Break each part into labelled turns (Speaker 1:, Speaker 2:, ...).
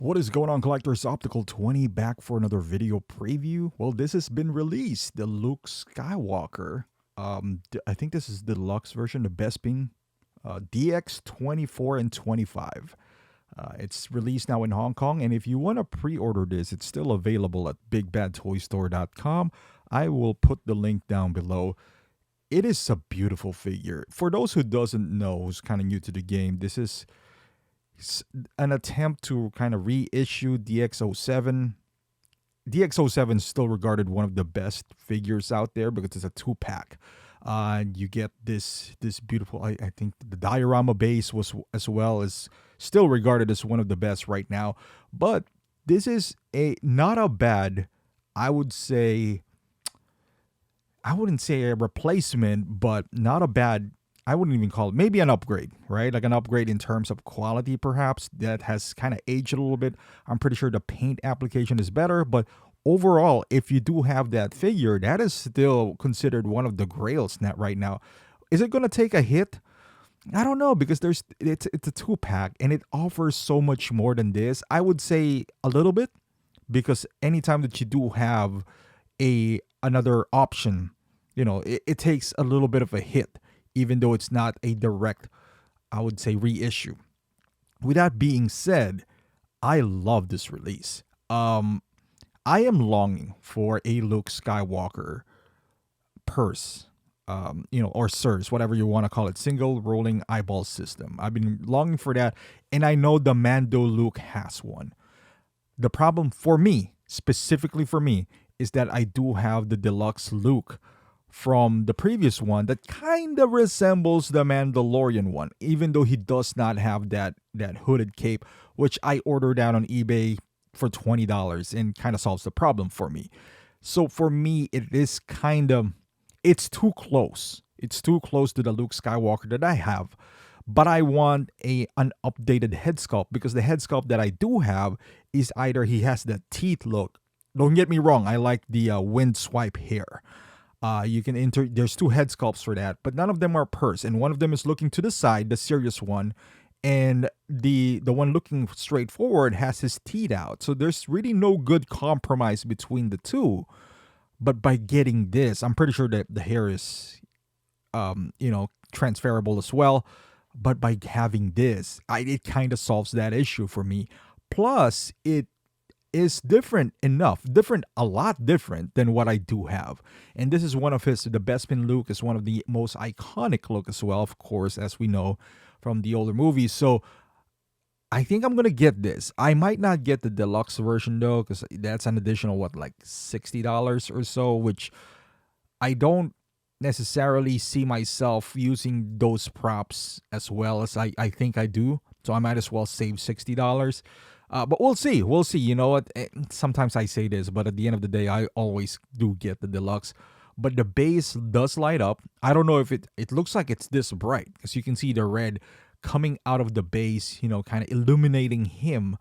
Speaker 1: What is going on, collectors? Optical 20 back for another video preview. Well, this has been released, the Luke Skywalker. I think this is the deluxe version, the Bespin DX24 and 25. It's released now in Hong Kong, and if you want to pre-order this, it's still available at bigbadtoystore.com. I will put the link down below. It is a beautiful figure. For those who doesn't know, who's kind of new to the game, this is an attempt to kind of reissue DX07. DX07 is still regarded one of the best figures out there because it's a two-pack. You get this beautiful, I think the diorama base was as well as still regarded as one of the best right now. But this is not a bad, I wouldn't say a replacement, but not a bad, I wouldn't even call it, maybe an upgrade, right? Like an upgrade in terms of quality, perhaps, that has kind of aged a little bit. I'm pretty sure the paint application is better, but overall, if you do have that figure, that is still considered one of the grails net right now. Is it going to take a hit? I don't know, because it's a two-pack, and it offers so much more than this. I would say a little bit, because anytime that you do have another option, it takes a little bit of a hit, even though it's not a direct, I would say, reissue. With that being said, I love this release. I am longing for a Luke Skywalker purse, or sirs, whatever you want to call it, single rolling eyeball system. I've been longing for that, and I know the Mando Luke has one. The problem for me, specifically for me, is that I do have the deluxe Luke from the previous one that kind of resembles the Mandalorian one, even though he does not have that hooded cape, which I ordered out on eBay for $20 and kind of solves the problem for me. So for me, it's too close. It's too close to the Luke Skywalker that I have. But I want an updated head sculpt, because the head sculpt that I do have is either he has the teeth look. Don't get me wrong, I like the wind swipe hair. There's two head sculpts for that, but none of them are purse, and one of them is looking to the side, the serious one, and the one looking straight forward has his teeth out. So there's really no good compromise between the two. But by getting this, I'm pretty sure that the hair is transferable as well. But by having this, it kind of solves that issue for me. Plus, it is different, a lot different than what I do have. And this is one of the Bespin Luke is one of the most iconic look as well, of course, as we know from the older movies. So I think I'm going to get this. I might not get the deluxe version though, because that's an additional, like $60 or so, which I don't necessarily see myself using those props as well as I think I do. So I might as well save $60. But we'll see. We'll see. You know what? Sometimes I say this, but at the end of the day, I always do get the deluxe. But the base does light up. I don't know if it looks like it's this bright, because you can see the red coming out of the base, kind of illuminating him.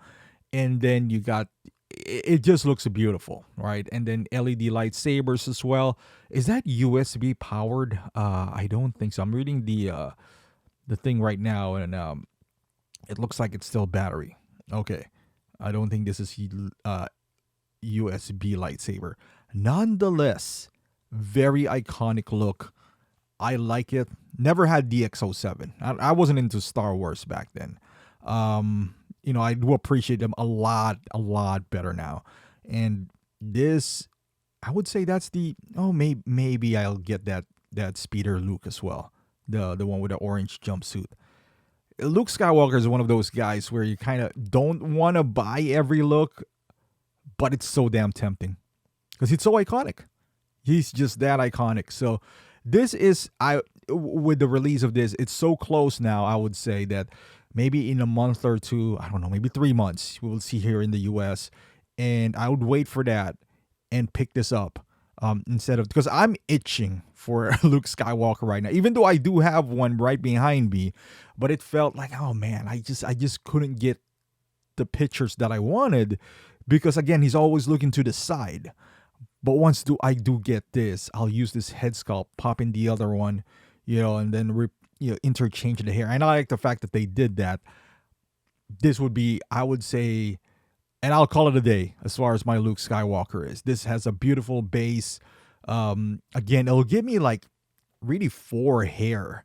Speaker 1: And then you got, it just looks beautiful, right? And then LED lightsabers as well. Is that USB powered? I don't think so. I'm reading the thing right now, and it looks like it's still battery. Okay. I don't think this is USB lightsaber. Nonetheless, very iconic look. I like it. Never had DX07. I wasn't into Star Wars back then. I do appreciate them a lot better now. And this, I would say that's maybe I'll get that speeder Luke as well. The one with the orange jumpsuit. Luke Skywalker is one of those guys where you kind of don't want to buy every look, but it's so damn tempting because it's so iconic. He's just that iconic. So this is, with the release of this, it's so close now, I would say that maybe in a month or two, I don't know, maybe 3 months, we will see here in the US. And I would wait for that and pick this up. Instead of, because I'm itching for Luke Skywalker right now, even though I do have one right behind me, but it felt like, oh man, I just couldn't get the pictures that I wanted, because again, he's always looking to the side. But once I do get this, I'll use this head sculpt, pop in the other one, and then interchange the hair. And I like the fact that they did that. This would be, I would say, And I'll call it a day as far as my Luke Skywalker is. This has a beautiful base. Again, it'll give me like really 4 hair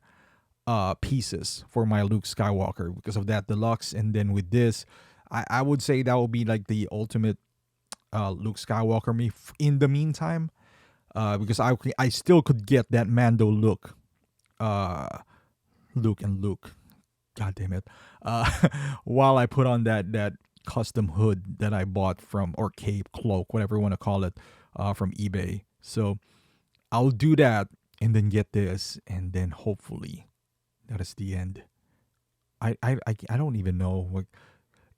Speaker 1: pieces for my Luke Skywalker because of that deluxe. And then with this, I would say that will be like the ultimate Luke Skywalker me in the meantime, because I still could get that Mando look, Luke and Luke, god damn it, while I put on that custom hood that I bought from, or cape, cloak, whatever you want to call it, from eBay. So I'll do that and then get this, and then hopefully that is the end. I don't even know what.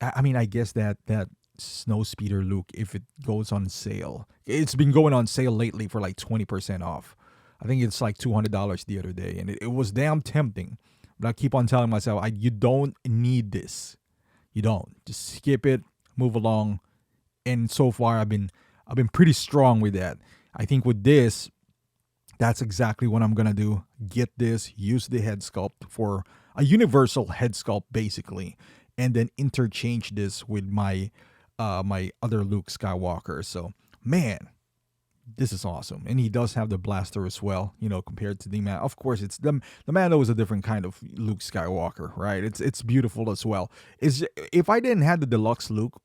Speaker 1: I mean, I guess that snow speeder Luke, if it goes on sale, it's been going on sale lately for like 20% off. I think it's like $200 the other day, and it was damn tempting. But I keep on telling myself, you don't need this. You don't. Just skip it, move along. And so far, I've been pretty strong with that. I think with this, that's exactly what I'm gonna do. Get this, use the head sculpt for a universal head sculpt, basically, and then interchange this with my my other Luke Skywalker. So, man, this is awesome. And he does have the blaster as well, compared to the man. Of course, it's the Mando is a different kind of Luke Skywalker, right? It's beautiful as well. If I didn't have the deluxe Luke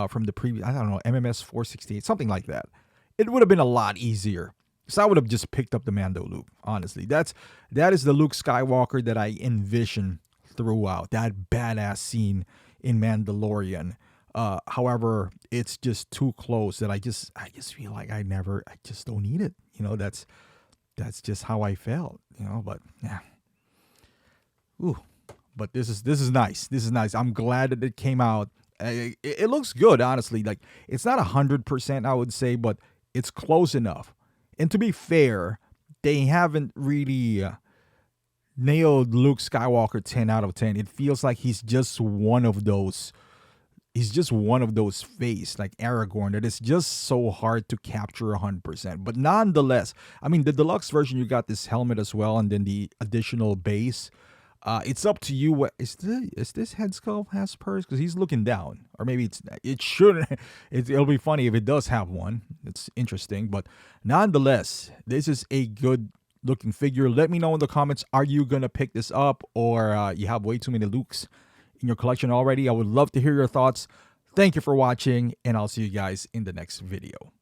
Speaker 1: from the previous, I don't know, MMS 468, something like that, it would have been a lot easier. So I would have just picked up the Mando Luke, honestly. That is the Luke Skywalker that I envision throughout. That badass scene in Mandalorian. However, it's just too close that I just feel like I just don't need it. That's just how I felt. But yeah. Ooh, but this is nice. This is nice. I'm glad that it came out. It looks good, honestly. Like, it's not 100%, I would say, but it's close enough. And to be fair, they haven't really nailed Luke Skywalker 10 out of 10. It feels like he's just one of those. He's just one of those face, like Aragorn, that is just so hard to capture 100%. But nonetheless, I mean, the deluxe version, you got this helmet as well, and then the additional base. It's up to you. Is this head sculpt has purse? Because he's looking down, or maybe it shouldn't. It'll be funny if it does have one. It's interesting, but nonetheless, this is a good looking figure. Let me know in the comments. Are you gonna pick this up, or you have way too many Lukes in your collection already? I would love to hear your thoughts. Thank you for watching, and I'll see you guys in the next video.